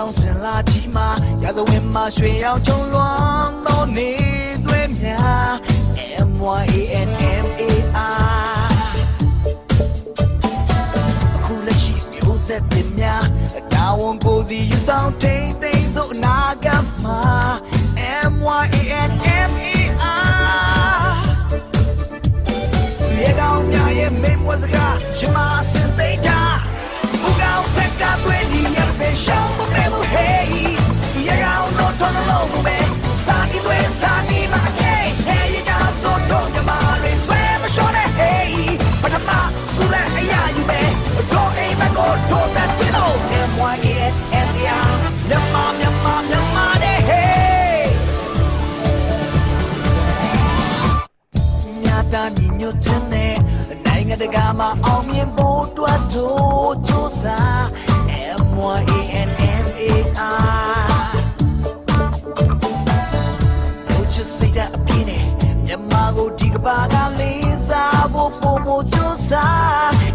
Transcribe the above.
ကြောင်စင်လာကြီးမှာရာဇဝင်မှာရွှေရောင်ချုံလွမ်းသောနေသွေးများ MYANMAR အခုလက်ရှိမျိုးဆက်တင်များတာဝန်ကိုယ်စီယူဆောင်ထိန်သိမ်းသို့အနာဂတ်မှာ MYANMAR ရေကောင်များရဲ့မိတ်ဝစကားရမစင်သိမ်းတာဘူကောင်ဖက်ကသွေးဒီရဲ့ဖေရှောင်းမပဲဘူးဟေးရေကောင်တော့ထွန်းလုံးဘူးပဲစာဒီသွေးစာဒီမှာကဲဟဲ့ရေကဆိုတော့ကြမှာတွေဆွဲမလျှော့နဲ့ဟေးပထမဆူလက်အရာယူပဲတော့အိမ်မကိုထိုးတဲ့ပြလို့ MYANMAR မြန်မာတဲ့ဟေးမြတ်တာညီညွတ်တဲ့နိုင်ငံတကာမှာအောင်မြင်ဖို့တွတ်တို့ကြိုးစား MYANMAR တို့ချစ်စိတ်ဓာတ်အပြည့်နဲ့မြန်မာကိုဒီကဘာကလေးစားဖို့ပို့ကြိုးစား